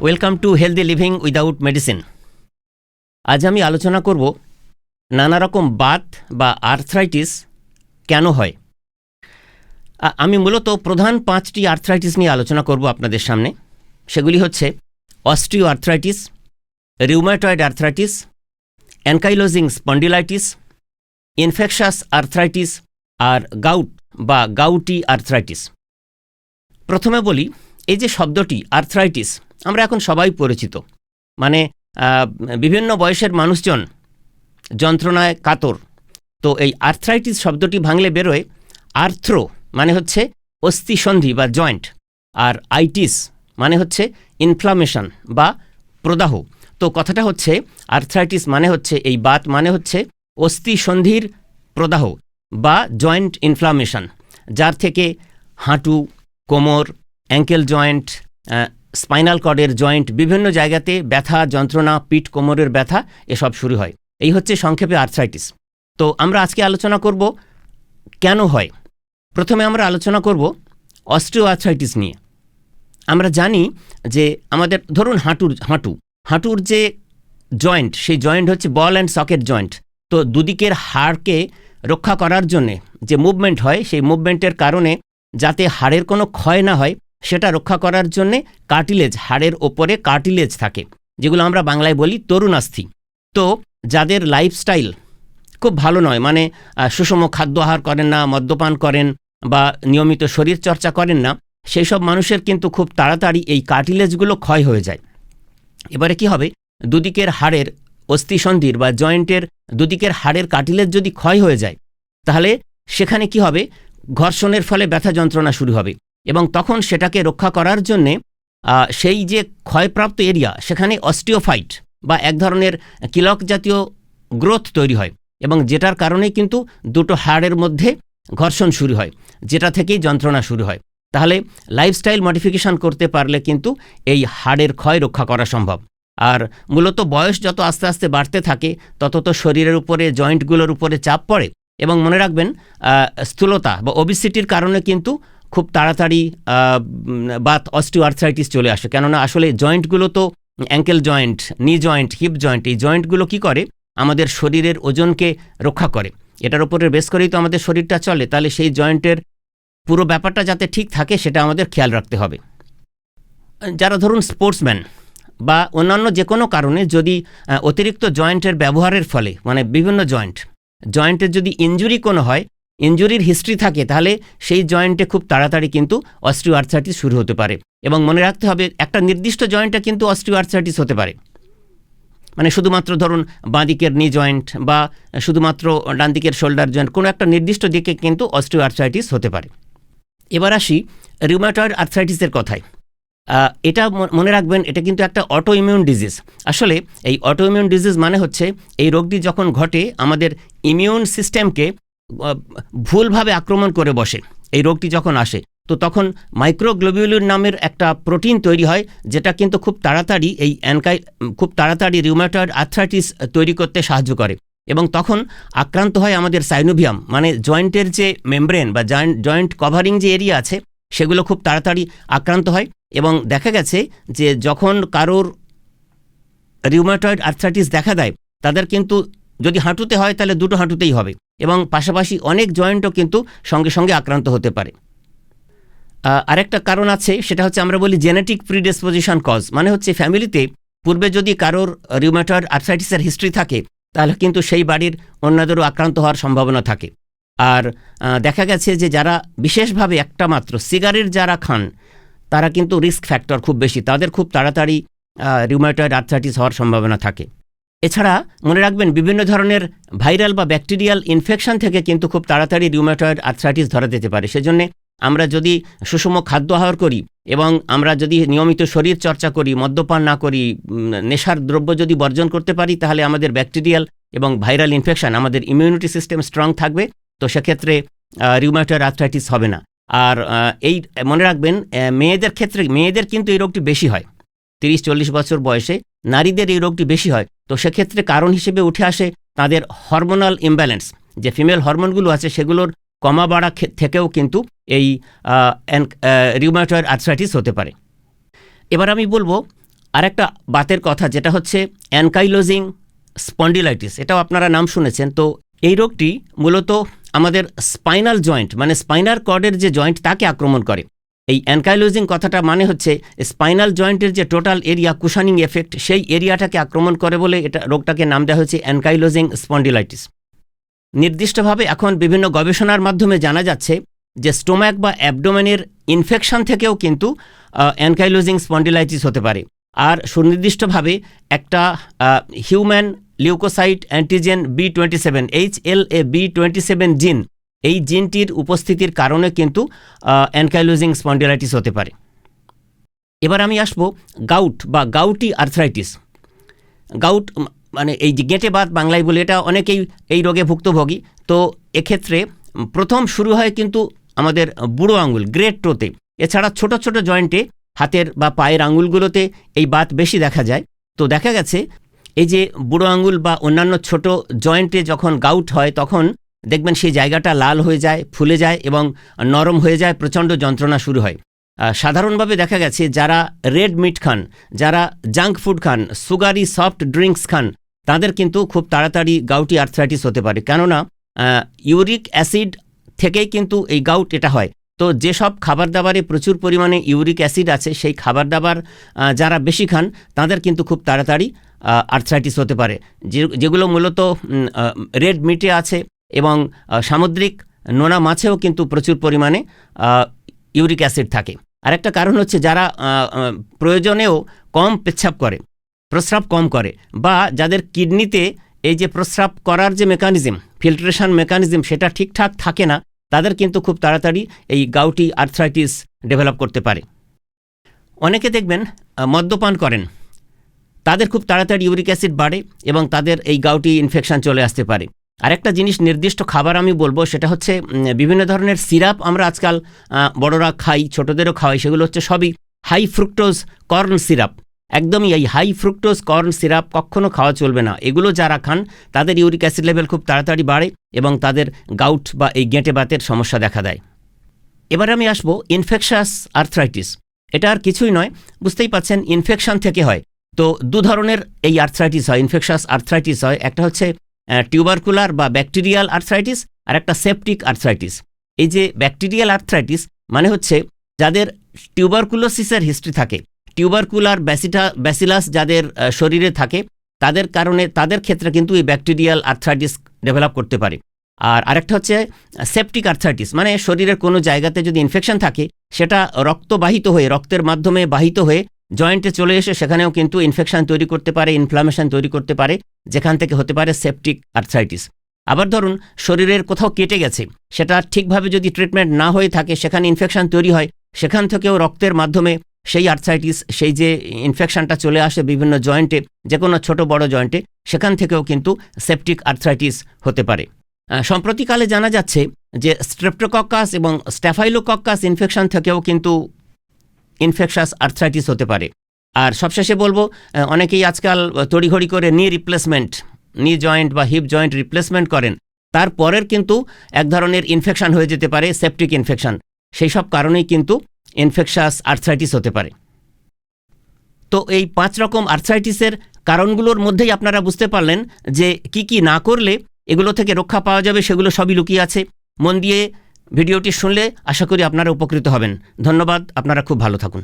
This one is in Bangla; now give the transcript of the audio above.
Welcome to healthy living without medicine. আজ আমি আলোচনা করব নানা রকম বাত বা আর্থ্রাইটিস কেন হয়। আমি মূলত প্রধান 5টি আর্থ্রাইটিস নিয়ে আলোচনা করব আপনাদের সামনে। সেগুলি হচ্ছে osteoarthritis, rheumatoid arthritis, ankylosing spondylitis, infectious arthritis আর গাউট বা গাউটি আর্থ্রাইটিস। প্রথমে বলি, এই যে শব্দটি আর্থ্রাইটিস আমরা এখন সবাই পরিচিত, মানে বিভিন্ন বয়সের মানুষজন যন্ত্রণায় কাতর। তো এই আর্থ্রাইটিস শব্দটি ভাঙলে বেরোয় আর্থ্রো মানে হচ্ছে অস্থিসন্ধি বা জয়েন্ট, আর আইটিস মানে হচ্ছে ইনফ্লামেশন বা প্রদাহ। তো কথাটা হচ্ছে আর্থ্রাইটিস মানে হচ্ছে এই বাত মানে হচ্ছে অস্থিসন্ধির প্রদাহ বা জয়েন্ট ইনফ্লামেশন, যার থেকে হাঁটু, কোমর, অ্যাঙ্কেল জয়েন্ট, স্পাইনাল কর্ডের জয়েন্ট, বিভিন্ন জায়গাতে ব্যথা, যন্ত্রণা, পিঠ কোমরের ব্যথা এসব শুরু হয়। এই হচ্ছে সংক্ষেপে আর্থ্রাইটিস। তো আমরা আজকে আলোচনা করব কেন হয়। প্রথমে আমরা আলোচনা করব অস্টিও আর্থ্রাইটিস নিয়ে। আমরা জানি যে আমাদের ধরুন হাঁটুর যে জয়েন্ট, সেই জয়েন্ট হচ্ছে বল অ্যান্ড সকেট জয়েন্ট। তো দুদিকের হাড়কে রক্ষা করার জন্যে যে মুভমেন্ট হয়, সেই মুভমেন্টের কারণে যাতে হাড়ের কোনো ক্ষয় না হয় সেটা রক্ষা করার জন্যে কার্টিলেজ, হাড়ের ওপরে কার্টিলেজ থাকে, যেগুলো আমরা বাংলায় বলি তরুণাস্থি। তো যাদের লাইফস্টাইল খুব ভালো নয়, মানে সুষম খাদ্য আহার করেন না, মদ্যপান করেন বা নিয়মিত শরীরচর্চা করেন না, সেই সব মানুষের কিন্তু খুব তাড়াতাড়ি এই কার্টিলেজগুলো ক্ষয় হয়ে যায়। এবারে কি হবে, দুদিকের হাড়ের অস্থিসন্ধির বা জয়েন্টের দুদিকের হাড়ের কার্টিলেজ যদি ক্ষয় হয়ে যায়, তাহলে সেখানে কি হবে, ঘর্ষণের ফলে ব্যথা যন্ত্রণা শুরু হবে, এবং তখন সেটাকে রক্ষা করার জন্যে সেই যে ক্ষয়প্রাপ্ত এরিয়া, সেখানে অস্টিওফাইট বা এক ধরনের কিলক জাতীয় গ্রোথ তৈরি হয়, এবং যেটার কারণে কিন্তু দুটো হাড়ের মধ্যে ঘর্ষণ শুরু হয়, যেটা থেকেই যন্ত্রণা শুরু হয়। তাহলে লাইফস্টাইল মডিফিকেশন করতে পারলে কিন্তু এই হাড়ের ক্ষয় রক্ষা করা সম্ভব। আর মূলত বয়স যত আস্তে আস্তে বাড়তে থাকে, তত তো শরীরের উপরে, জয়েন্টগুলোর উপরে চাপ পড়ে, এবং মনে রাখবেন স্থূলতা বা ওবিসিটির কারণে কিন্তু খুব তাড়াতাড়ি বাত অস্টিও আর্থ্রাইটিস চলে আসে। কেননা আসলে জয়েন্টগুলো তো ankle joint, knee joint, hip joint, এই জয়েন্টগুলো কি করে, আমাদের শরীরের ওজনকে রক্ষা করে। এটার উপরে বেস করেই তো আমাদের শরীরটা চলে। তাহলে সেই জয়েন্টের পুরো ব্যাপারটা যাতে ঠিক থাকে সেটা আমাদের খেয়াল রাখতে হবে। যারা ধরুন স্পোর্টসম্যান বা অন্যান্য যে কোনো কারণে যদি অতিরিক্ত জয়েন্টের ব্যবহারের ফলে, মানে বিভিন্ন জয়েন্টের যদি ইনজুরি কোনো হয়, ইনজুরির হিস্ট্রি থাকে, তাহলে সেই জয়েন্টে খুব তাড়াতাড়ি কিন্তু অস্টিও আর্থ্রাইটিস শুরু হতে পারে। এবং মনে রাখতে হবে, একটা নির্দিষ্ট জয়েন্টে কিন্তু অস্টিও আর্থ্রাইটিস হতে পারে, মানে শুধুমাত্র ধরুন বাঁ দিকের নি জয়েন্ট বা শুধুমাত্র ডান দিকের শোল্ডার জয়েন্ট, কোনো একটা নির্দিষ্ট দিকে কিন্তু অস্টিও আর্থ্রাইটিস হতে পারে। এবার আসি রিউমাটয়েড আর্থ্রাইটিসের কথায়। এটা মনে রাখবেন, এটা কিন্তু একটা অটো ইমিউন ডিজিজ। আসলে এই অটো ইমিউন ডিজিজ মানে হচ্ছে এই রোগটি যখন ঘটে, আমাদের ইমিউন সিস্টেমকে ভুলভাবে আক্রমণ করে বসে। এই রোগটি যখন আসে, তো তখন মাইক্রোগ্লোবিউলিন নামের একটা প্রোটিন তৈরি হয়, যেটা কিন্তু খুব তাড়াতাড়ি রিউমাটয়েড আর্থ্রাইটিস তৈরি করতে সাহায্য করে, এবং তখন আক্রান্ত হয় আমাদের সাইনোভিয়াম, মানে জয়েন্টের যে মেমব্রেন বা জয়েন্ট কভারিং যে এরিয়া আছে, সেগুলো খুব তাড়াতাড়ি আক্রান্ত হয়। এবং দেখা গেছে যে যখন কারোর রিউমাটয়েড আর্থ্রাইটিস দেখা দেয়, তাদের কিন্তু যদি হাঁটুতে হয় তাহলে দুটো হাঁটুতেই হবে, এবং পাশাপাশি অনেক জয়েন্টও কিন্তু সঙ্গে সঙ্গে আক্রান্ত হতে পারে। আরেকটা কারণ আছে, সেটা হচ্ছে আমরা বলি জেনেটিক প্রিডিসপোজিশন কজ, মানে হচ্ছে ফ্যামিলিতে পূর্বে যদি কারোর রিউমাটয়েড আর্থ্রাইটিসের হিস্ট্রি থাকে, তাহলে কিন্তু সেই বাড়ির অন্যদেরও আক্রান্ত হওয়ার সম্ভাবনা থাকে। আর দেখা গেছে যে যারা বিশেষভাবে একটা মাত্র সিগারেট যারা খান, তারা কিন্তু রিস্ক ফ্যাক্টর খুব বেশি, তাদের খুব তাড়াতাড়ি রিউমাটয়েড আর্থ্রাইটিস হওয়ার সম্ভাবনা থাকে। এছাড়া মনে রাখবেন, বিভিন্ন ধরনের ভাইরাল বা ব্যাকটেরিয়াল ইনফেকশন থেকে কিন্তু খুব তাড়াতাড়ি রিউমাটয়েড আর্থ্রাইটিস ধরা দিতে পারে। সেজন্য আমরা যদি সুষম খাদ্য আহার করি, এবং আমরা যদি নিয়মিত শরীর চর্চা করি, মদ্যপান না করি, নেশার দ্রব্য যদি বর্জন করতে পারি, তাহলে আমাদের ব্যাকটেরিয়াল এবং ভাইরাল ইনফেকশন, আমাদের ইমিউনিটি সিস্টেম স্ট্রং থাকবে। তো সেক্ষেত্রে রিউমাটয়েড আর্থ্রাইটিস হবে না। আর এই মনে রাখবেন, মেয়েদের কিন্তু এই রোগটি বেশি হয়, 30-40 বছর বয়সে নারীদের এই রোগটি বেশি হয়। তো সেক্ষেত্রে কারণ হিসেবে উঠে আসে তাদের হরমোনাল ইমব্যালেন্স, যে ফিমেল হরমোনগুলো আছে সেগুলোর কমা বাড়া থেকেও কিন্তু এই রিউমাটয়েড আর্থ্রাইটিস হতে পারে। এবার আমি বলবো আর একটা বাতের কথা যেটা হচ্ছে অ্যানকাইলোজিং স্পন্ডিলাইটিস, এটাও আপনারা নাম শুনেছেন। তো এই রোগটি মূলত আমাদের স্পাইনাল জয়েন্ট মানে স্পাইনাল কর্ডের যে জয়েন্ট তাকে আক্রমণ করে। এই অ্যানকাইলোজিং কথাটা মানে হচ্ছে স্পাইনাল জয়েন্টের যে টোটাল এরিয়া কুশানিং এফেক্ট সেই এরিয়াটাকে আক্রমণ করে বলে এটা রোগটাকে নাম দেওয়া হয়েছে অ্যানকাইলোজিং স্পন্ডিলাইটিস। নির্দিষ্টভাবে এখন বিভিন্ন গবেষণার মাধ্যমে জানা যাচ্ছে যে স্টোম্যাক বা অ্যাবডোমেনের ইনফেকশন থেকেও কিন্তু অ্যানকাইলোজিং স্পন্ডিলাইটিস হতে পারে। আর সুনির্দিষ্টভাবে একটা human leukocyte antigen B27 HLA-B27 জিন, এই জিনটির উপস্থিতির কারণে কিন্তু অ্যানকাইলোজিং স্পন্ডিলাইটিস হতে পারে। এবার আমি আসব গাউট বা গাউটি আর্থ্রাইটিস। গাউট মানে এই যে গেঁটে বাত বাংলায় বলে, এটা অনেকেই এই রোগে ভুক্তভোগী। তো এক্ষেত্রে প্রথম শুরু হয় কিন্তু আমাদের বুড়ো আঙুল গ্রেট টোতে, এছাড়া ছোট ছোট জয়েন্টে হাতের বা পায়ের আঙুলগুলোতে এই বাত বেশি দেখা যায়। তো দেখা গেছে এই যে বুড়ো আঙুল বা অন্যান্য ছোট জয়েন্টে যখন গাউট হয় তখন দেখবেন সেই জায়গাটা লাল হয়ে যায়, ফুলে যায় এবং নরম হয়ে যায়, প্রচণ্ড যন্ত্রণা শুরু হয়। সাধারণভাবে দেখা গেছে যারা রেড মিট খান, যারা জাঙ্ক ফুড খান, সুগারি সফট ড্রিঙ্কস খান, তাদের কিন্তু খুব তাড়াতাড়ি গাউটি আর্থ্রাইটিস হতে পারে, কেননা ইউরিক অ্যাসিড থেকেই কিন্তু এই গাউট এটা হয়। তো যেসব খাবার দাবারে প্রচুর পরিমাণে ইউরিক অ্যাসিড আছে সেই খাবার দাবার যারা বেশি খান তাদের কিন্তু খুব তাড়াতাড়ি আর্থ্রাইটিস হতে পারে, যেগুলো মূলত রেড মিটে আছে এবং সামুদ্রিক নোনা মাছেও কিন্তু প্রচুর পরিমাণে ইউরিক অ্যাসিড থাকে। আরেকটা কারণ হচ্ছে যারা প্রয়োজনেও কম প্রস্রাব কম করে, বা যাদের কিডনিতে এই যে প্রস্রাব করার যে মেকানিজম, ফিল্ট্রেশন মেকানিজম সেটা ঠিকঠাক থাকে না, তাদের কিন্তু খুব তাড়াতাড়ি এই গাউটি আর্থ্রাইটিস ডেভেলপ করতে পারে। অনেকে দেখবেন মদ্যপান করেন, তাদের খুব তাড়াতাড়ি ইউরিক অ্যাসিড বাড়ে এবং তাদের এই গাউটি ইনফেকশন চলে আসতে পারে। আরেকটা জিনিস নির্দিষ্ট খাবার আমি বলবো, সেটা হচ্ছে বিভিন্ন ধরনের সিরাপ আমরা আজকাল বড়রা খাই, ছোটদেরও খাওয়াই, সেগুলো হচ্ছে সবই হাই ফ্রুক্টোজ কর্ন সিরাপ। একদমই এই হাই ফ্রুক্টোজ কর্ন সিরাপ কখনো খাওয়া চলবে না। এগুলো যারা খান তাদের ইউরিক অ্যাসিড লেভেল খুব তাড়াতাড়ি বাড়ে এবং তাদের গাউট বা এই গেঁটে বাতের সমস্যা দেখা দেয়। এবার আমি আসবো ইনফেকশাস আর্থ্রাইটিস। এটা আর কিছুই নয়, বুঝতেই পাচ্ছেন ইনফেকশন থেকে হয়। তো দু ধরনের এই আর্থ্রাইটিস হয়, ইনফেকশাস আর্থ্রাইটিস হয়। একটা হচ্ছে টিউবারকুলার বা ব্যাকটেরিয়াল আর্থ্রাইটিস, আর একটা সেপটিক আর্থ্রাইটিস। এই যে ব্যাকটেরিয়াল আর্থ্রাইটিস মানে হচ্ছে যাদের টিউবারকুলোসিসের হিস্ট্রি থাকে, টিউবারকুলার ব্যাসিলাস যাদের শরীরে থাকে, তাদের ক্ষেত্রে কিন্তু এই ব্যাকটেরিয়াল আর্থ্রাইটিস ডেভেলপ করতে পারে। আর আরেকটা হচ্ছে সেপটিক আর্থ্রাইটিস, মানে শরীরের কোনো জায়গাতে যদি ইনফেকশন থাকে সেটা রক্তবাহিত হয়ে, রক্তের মাধ্যমে বাহিত হয়ে জয়েন্টে চলে এসে সেখানেও কিন্তু ইনফেকশন তৈরি করতে পারে, ইনফ্লামেশন তৈরি করতে পারে, যেখান থেকে হতে পারে সেপটিক আর্থ্রাইটিস। আবার ধরুন শরীরের কোথাও কেটে গেছে, সেটা ঠিকভাবে যদি ট্রিটমেন্ট না হয়ে থাকে, সেখানে ইনফেকশন তৈরি হয়, সেখান থেকেও রক্তের মাধ্যমে সেই আর্থ্রাইটিস, সেই যে ইনফেকশনটা চলে আসে বিভিন্ন জয়েন্টে, যে কোনো ছোট বড় জয়েন্টে, সেখান থেকেও কিন্তু সেপটিক আর্থ্রাইটিস হতে পারে। সম্প্রতিকালে জানা যাচ্ছে যে স্ট্রেপ্টোকক্কাস এবং স্ট্যাফাইলোকক্কাস ইনফেকশন থেকেও কিন্তু ইনফেকশাস আর্থ্রাইটিস হতে পারে। আর সবশেষে বলবো, অনেকেই আজকাল তড়িঘড়ি করে নি জয়েন্ট বা হিপ জয়েন্ট রিপ্লেসমেন্ট করেন, তারপরের কিন্তু এক ধরনের ইনফেকশন হয়ে যেতে পারে, সেপটিক ইনফেকশন। সেই সব কারণেই কিন্তু ইনফেকশাস আর্থ্রাইটিস হতে পারে। তো এই 5 রকম আর্থ্রাইটিসের কারণগুলোর মধ্যেই আপনারা বুঝতে পারলেন যে কি কি না করলে এগুলো থেকে রক্ষা পাওয়া যাবে, সেগুলো সবই লুকিয়ে আছে। মন দিয়ে ভিডিওটি শুনলে আশা করি আপনারা উপকৃত হবেন। ধন্যবাদ, আপনারা খুব ভালো থাকুন।